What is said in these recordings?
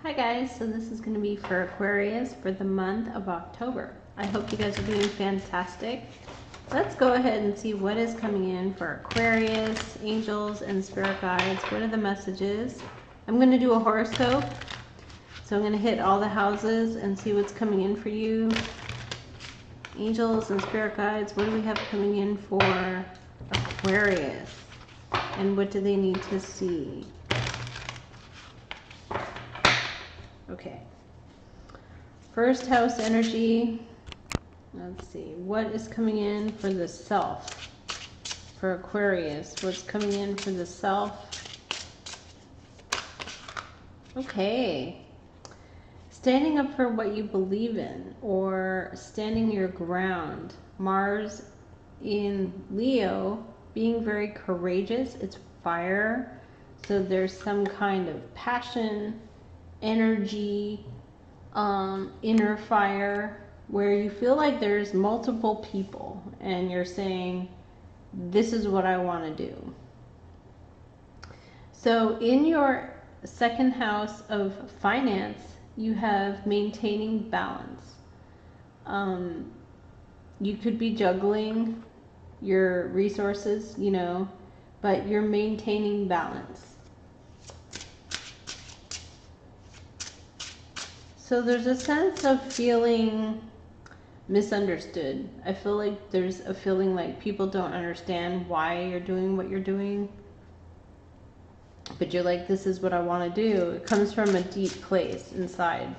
Hi guys, so this is going to be for Aquarius for the month of October. I hope you guys are doing fantastic. Let's go ahead and see what is coming in for Aquarius, angels, and spirit guides. What are the messages? I'm going to do a horoscope. So I'm going to hit all the houses and see what's coming in for you. Angels and spirit guides, what do we have coming in for Aquarius? And what do they need to see? Okay. First house energy. Let's see. What is coming in for the self? For Aquarius, what's coming in for the self? Okay. Standing up for what you believe in, or standing your ground. Mars in Leo, being very courageous. It's fire. So there's some kind of passion, energy, inner fire, where you feel like there's multiple people and you're saying, this is what I want to do. So in your second house of finance, you have maintaining balance. You could be juggling your resources, but you're maintaining balance. So there's a sense of feeling misunderstood. I feel like there's a feeling like people don't understand why you're doing what you're doing. But you're like, this is what I want to do. It comes from a deep place inside.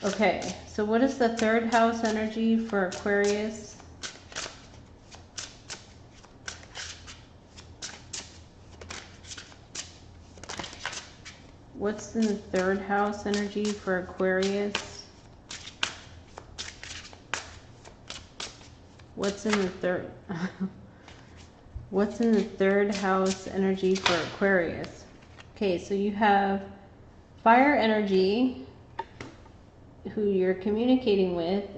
Okay, so what is the third house energy for Aquarius? What's in the third house energy for Aquarius? What's in the third? What's in the third house energy for Aquarius? Okay, so you have fire energy, who you're communicating with,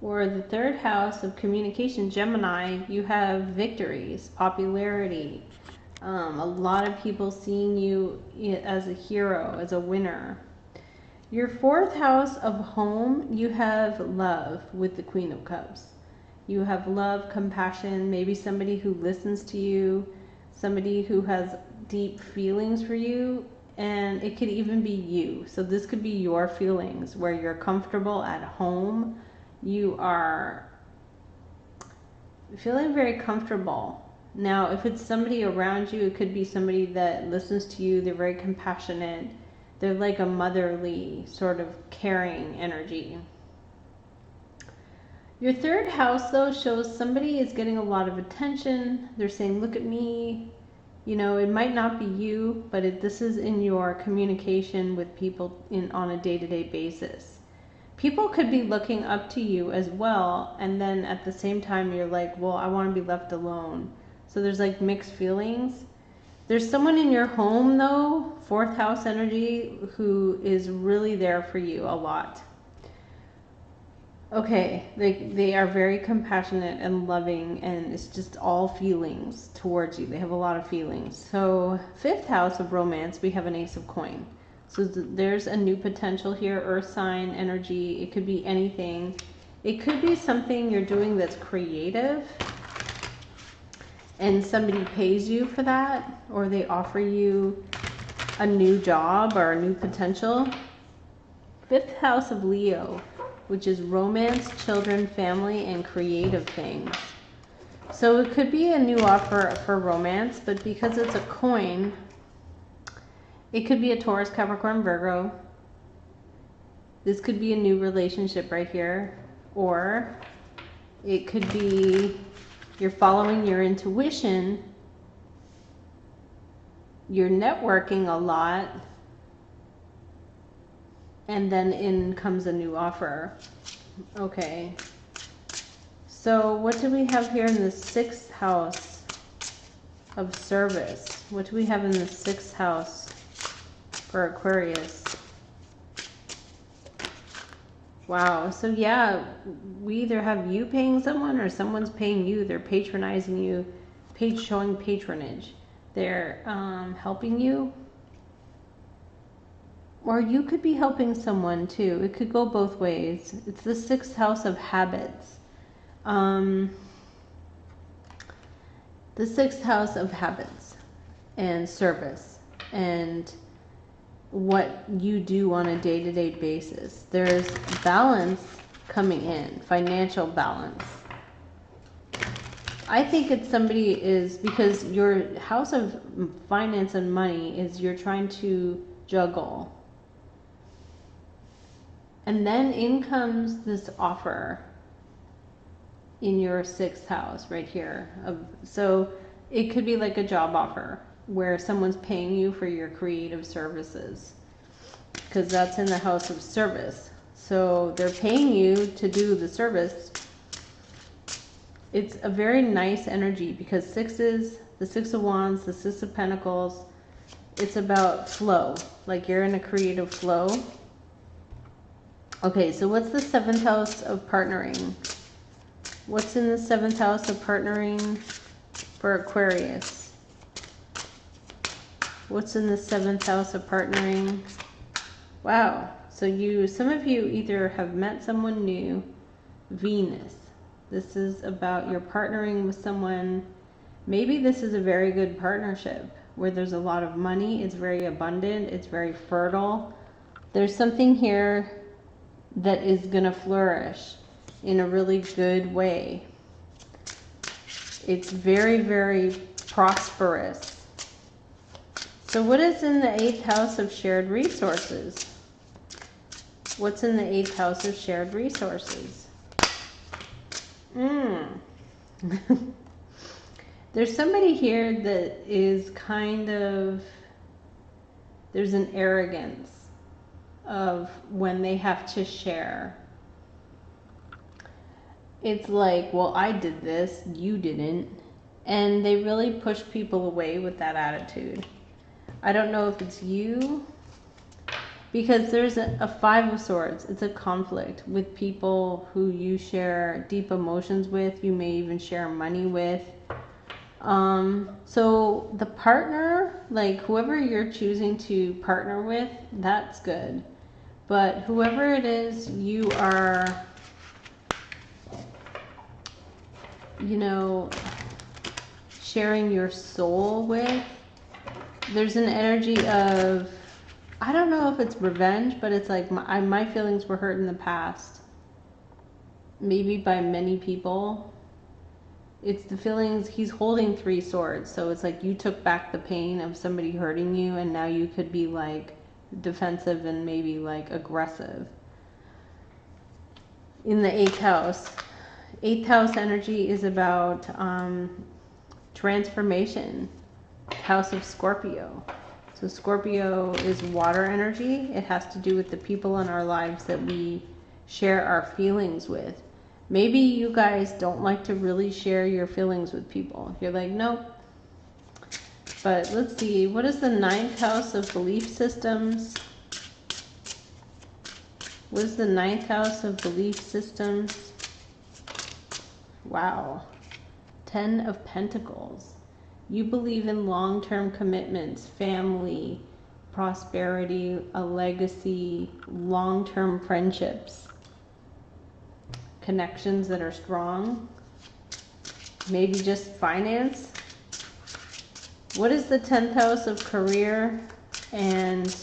or the third house of communication, Gemini, you have victories, popularity, a lot of people seeing you as a hero, as a winner. Your fourth house of home, you have love with the Queen of Cups. You have love, compassion, maybe somebody who listens to you, somebody who has deep feelings for you, and it could even be you. So this could be your feelings where you're comfortable at home. You are feeling very comfortable. Now, if it's somebody around you, it could be somebody that listens to you. They're very compassionate. They're like a motherly, sort of caring energy. Your third house, though, shows somebody is getting a lot of attention. They're saying, look at me. It might not be you, but this is in your communication with people on a day-to-day basis. People could be looking up to you as well, and then at the same time, you're like, well, I want to be left alone. So there's like mixed feelings. There's someone in your home, though, fourth house energy, who is really there for you a lot. Okay, they are very compassionate and loving, and it's just all feelings towards you. They have a lot of feelings. So fifth house of romance, we have an ace of coin. So there's a new potential here, earth sign energy. It could be anything. It could be something you're doing that's creative, and somebody pays you for that, or they offer you a new job or a new potential. Fifth house of Leo, which is romance, children, family, and creative things. So it could be a new offer for romance, but because it's a coin, it could be a Taurus, Capricorn, Virgo. This could be a new relationship right here, or it could be you're following your intuition, you're networking a lot, and then in comes a new offer. Okay. So what do we have here in the sixth house of service? What do we have in the sixth house for Aquarius? Wow. So yeah, we either have you paying someone or someone's paying you. They're patronizing you, showing patronage. They're helping you. Or you could be helping someone too. It could go both ways. It's the 6th house of habits. The 6th house of habits and service and what you do on a day-to-day basis. There's balance coming in, financial balance. I think it's somebody is, because your house of finance and money is you're trying to juggle. And then in comes this offer in your 6th house right here. So it could be like a job offer where someone's paying you for your creative services, because that's in the house of service. So they're paying you to do the service. It's a very nice energy because sixes, the 6 of Wands, the 6 of Pentacles, it's about flow, like you're in a creative flow. Okay, so what's the 7th house of partnering? What's in the 7th house of partnering for Aquarius? What's in the 7th house of partnering? Wow, so some of you either have met someone new, Venus. This is about you're partnering with someone. Maybe this is a very good partnership where there's a lot of money, it's very abundant, it's very fertile. There's something here that is going to flourish in a really good way. It's very, very prosperous. So what is in the 8th house of shared resources? What's in the 8th house of shared resources? There's somebody here that is kind of, there's an arrogance of when they have to share. It's like, well, I did this, you didn't. And they really push people away with that attitude. I don't know if it's you, because there's a 5 of Swords. It's a conflict with people who you share deep emotions with. You may even share money with. So the partner, like whoever you're choosing to partner with, that's good. But whoever it is you are, you know, sharing your soul with, there's an energy of, I don't know if it's revenge, but it's like my feelings were hurt in the past. Maybe by many people. It's the feelings, he's holding 3 swords. So it's like you took back the pain of somebody hurting you, and now you could be like defensive and maybe like aggressive. In the 8th house. 8th house energy is about transformation. House of Scorpio. So Scorpio is water energy. It has to do with the people in our lives that we share our feelings with. Maybe you guys don't like to really share your feelings with people. You're like, nope. But let's see, what is the 9th house of belief systems? What is the 9th house of belief systems? Wow. 10 of Pentacles. You believe in long-term commitments, family, prosperity, a legacy, long-term friendships, connections that are strong, maybe just finance. What is the 10th house of career and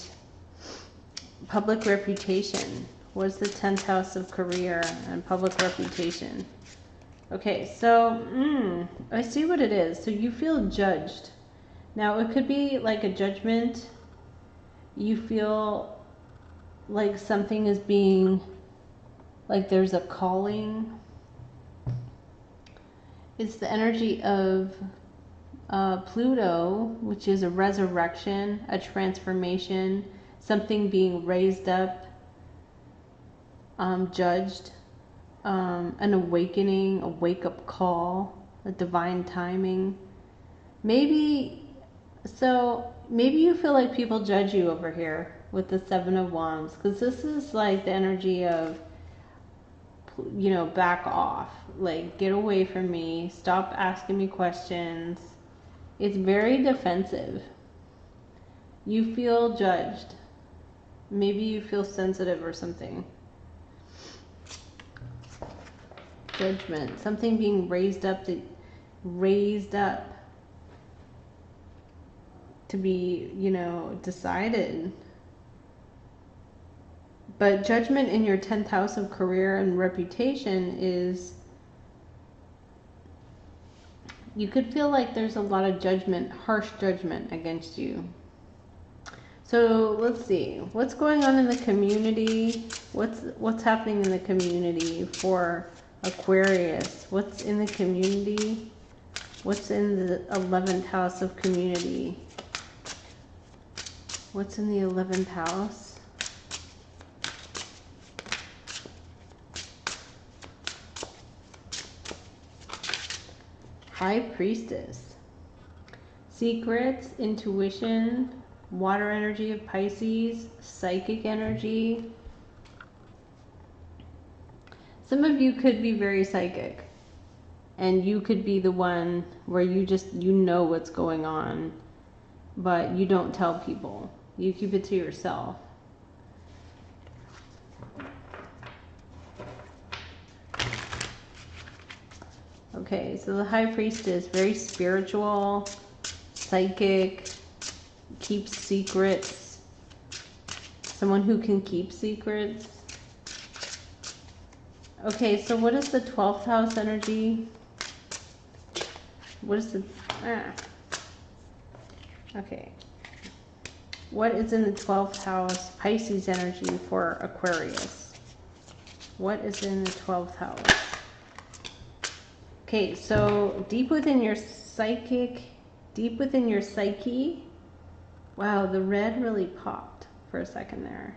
public reputation? What is the 10th house of career and public reputation? Okay, so I see what it is. So you feel judged. Now it could be like a judgment. You feel like something is being, like there's a calling. It's the energy of Pluto, which is a resurrection, a transformation, something being raised up, judged. An awakening, a wake-up call, a divine timing. Maybe you feel like people judge you over here with the 7 of Wands, because this is like the energy of, you know, back off, like get away from me, stop asking me questions. It's very defensive. You feel judged. Maybe you feel sensitive or something. Judgment, something being raised up to be, you know, decided. But judgment in your 10th house of career and reputation is, you could feel like there's a lot of judgment, harsh judgment against you. So let's see, what's going on in the community? What's happening in the community for Aquarius? What's in the community? What's in the 11th house of community? What's in the 11th house? High Priestess. Secrets, intuition, water energy of Pisces, psychic energy. Some of you could be very psychic, and you could be the one where you know what's going on, but you don't tell people. You keep it to yourself. Okay, so the High Priestess, very spiritual, psychic, keeps secrets. Someone who can keep secrets. Okay, so what is the 12th house energy? What is the... Okay. What is in the 12th house Pisces energy for Aquarius? What is in the 12th house? Okay, so deep within your psyche, wow, the red really popped for a second there.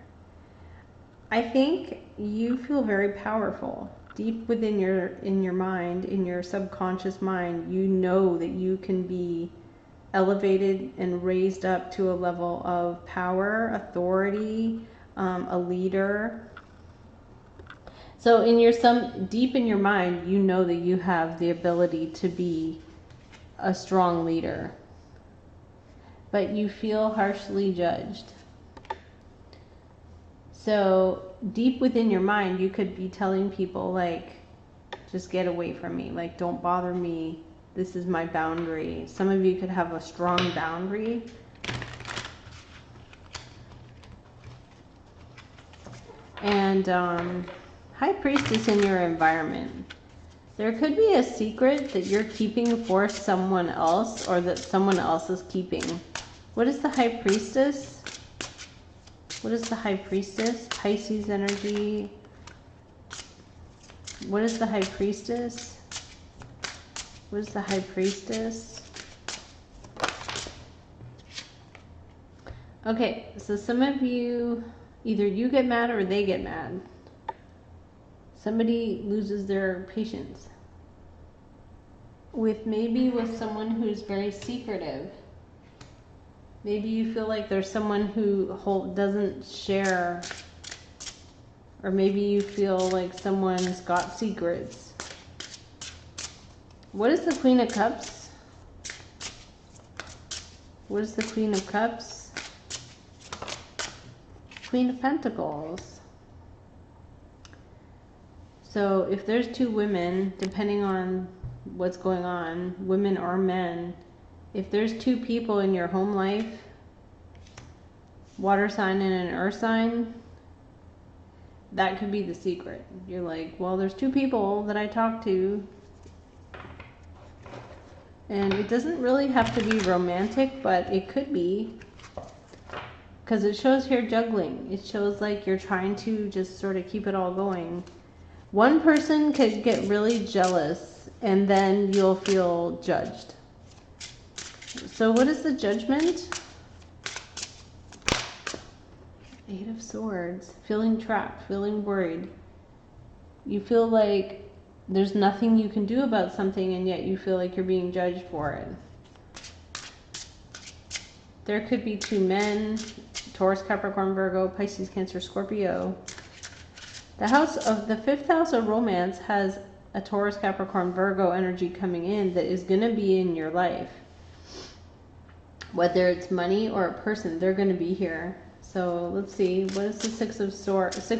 I think you feel very powerful. Deep within your mind, in your subconscious mind, you know that you can be elevated and raised up to a level of power, authority, a leader. So deep in your mind, you know that you have the ability to be a strong leader, but you feel harshly judged. So deep within your mind, you could be telling people like, just get away from me, like don't bother me, this is my boundary. Some of you could have a strong boundary. And High Priestess in your environment. There could be a secret that you're keeping for someone else, or that someone else is keeping. What is the High Priestess? What is the High Priestess? Pisces energy. What is the High Priestess? What is the High Priestess? Okay, so some of you, either you get mad or they get mad. Somebody loses their patience. Maybe with someone who's very secretive. Maybe you feel like there's someone who doesn't share. Or maybe you feel like someone's got secrets. What is the Queen of Cups? What is the Queen of Cups? Queen of Pentacles. So if there's two women, depending on what's going on, women or men, if there's two people in your home life, water sign and an earth sign, that could be the secret. You're like, well, there's two people that I talk to, and it doesn't really have to be romantic, but it could be, because it shows here juggling. It shows like you're trying to just sort of keep it all going. One person could get really jealous, and then you'll feel judged. So what is the judgment? 8 of Swords. Feeling trapped, feeling worried. You feel like there's nothing you can do about something, and yet you feel like you're being judged for it. There could be two men, Taurus, Capricorn, Virgo, Pisces, Cancer, Scorpio. The 5th house of romance has a Taurus, Capricorn, Virgo energy coming in that is going to be in your life. Whether it's money or a person, they're going to be here. So let's see, what is the Six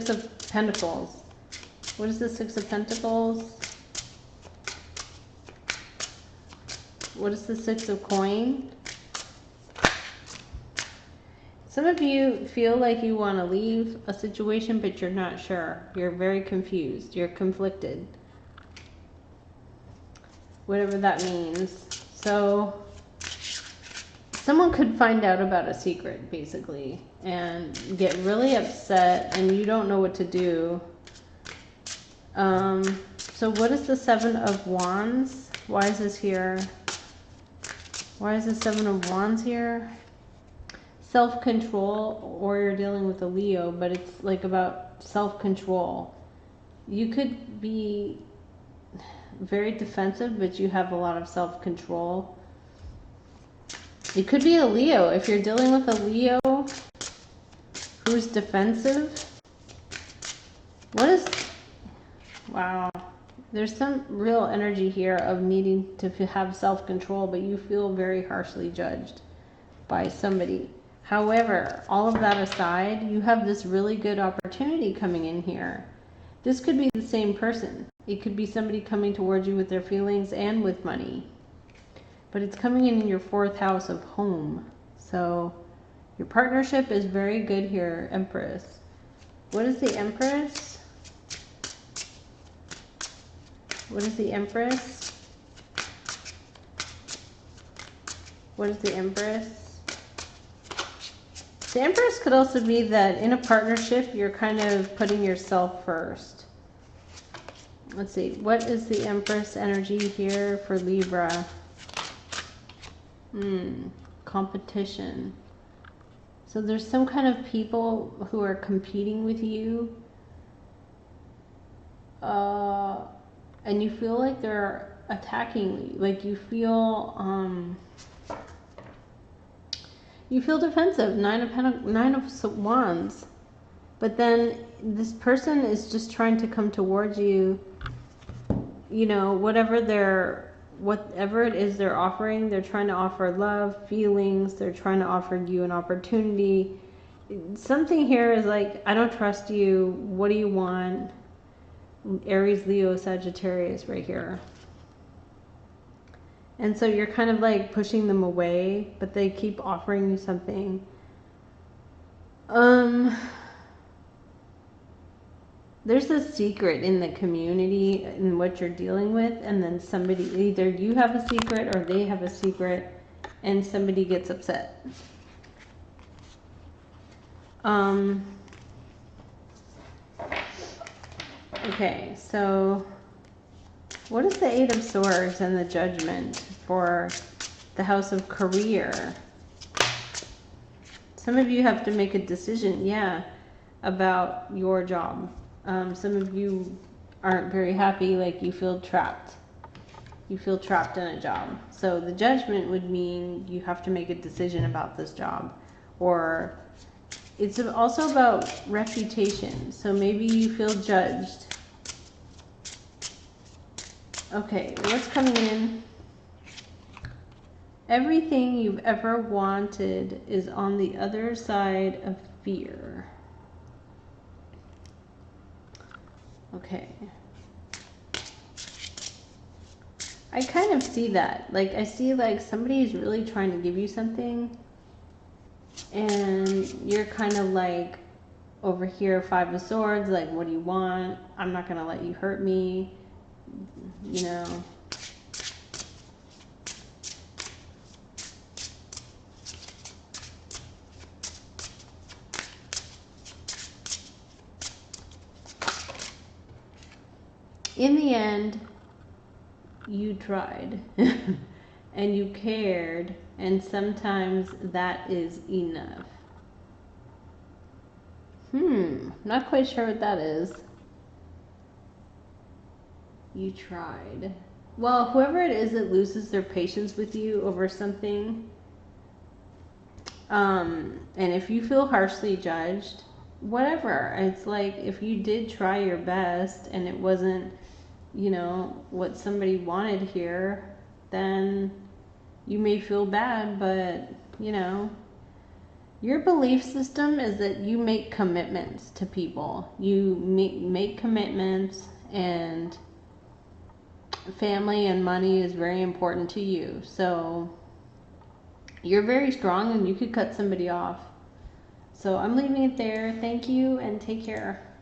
of Pentacles? What is the Six of Pentacles? What is the Six of Coin? Some of you feel like you want to leave a situation, but you're not sure. You're very confused. You're conflicted. Whatever that means. So someone could find out about a secret, basically, and get really upset, and you don't know what to do. So what is the Seven of Wands? Why is this here? Why is the Seven of Wands here? Self-control, or you're dealing with a Leo, but it's like about self-control. You could be very defensive, but you have a lot of self-control. It could be a Leo. If you're dealing with a Leo who's defensive, what is... Wow. There's some real energy here of needing to have self-control, but you feel very harshly judged by somebody. However, all of that aside, you have this really good opportunity coming in here. This could be the same person. It could be somebody coming towards you with their feelings and with money. But it's coming in your 4th house of home. So your partnership is very good here, Empress. What is the Empress? What is the Empress? What is the Empress? The Empress could also be that in a partnership, you're kind of putting yourself first. Let's see. What is the Empress energy here for Libra? Competition. So there's some kind of people who are competing with you. And you feel like they're attacking, like you feel defensive. Nine of Wands. But then this person is just trying to come towards you. You know, whatever it is they're offering, they're trying to offer love, feelings, they're trying to offer you an opportunity. Something here is like, I don't trust you. What do you want? Aries, Leo, Sagittarius right here. And so you're kind of like pushing them away, but they keep offering you something. There's a secret in the community in what you're dealing with, and then somebody, either you have a secret or they have a secret, and somebody gets upset. Okay, so what is the Eight of Swords and the Judgment for the House of Career? Some of you have to make a decision, about your job. Some of you aren't very happy, like you feel trapped. You feel trapped in a job. So the Judgment would mean you have to make a decision about this job. Or it's also about reputation. So maybe you feel judged. Okay, what's coming in? Everything you've ever wanted is on the other side of fear. Okay. I kind of see that. Like, I see like somebody's really trying to give you something, and you're kind of like over here, Five of Swords, like, what do you want? I'm not going to let you hurt me. You know. In the end, you tried and you cared, and sometimes that is enough. Not quite sure what that is. You tried. Well, whoever it is that loses their patience with you over something, and if you feel harshly judged, whatever. It's like, if you did try your best and it wasn't, you know, what somebody wanted here, then you may feel bad, but you know. Your belief system is that you make commitments to people. You make commitments, and family and money is very important to you. So you're very strong and you could cut somebody off. So I'm leaving it there. Thank you and take care.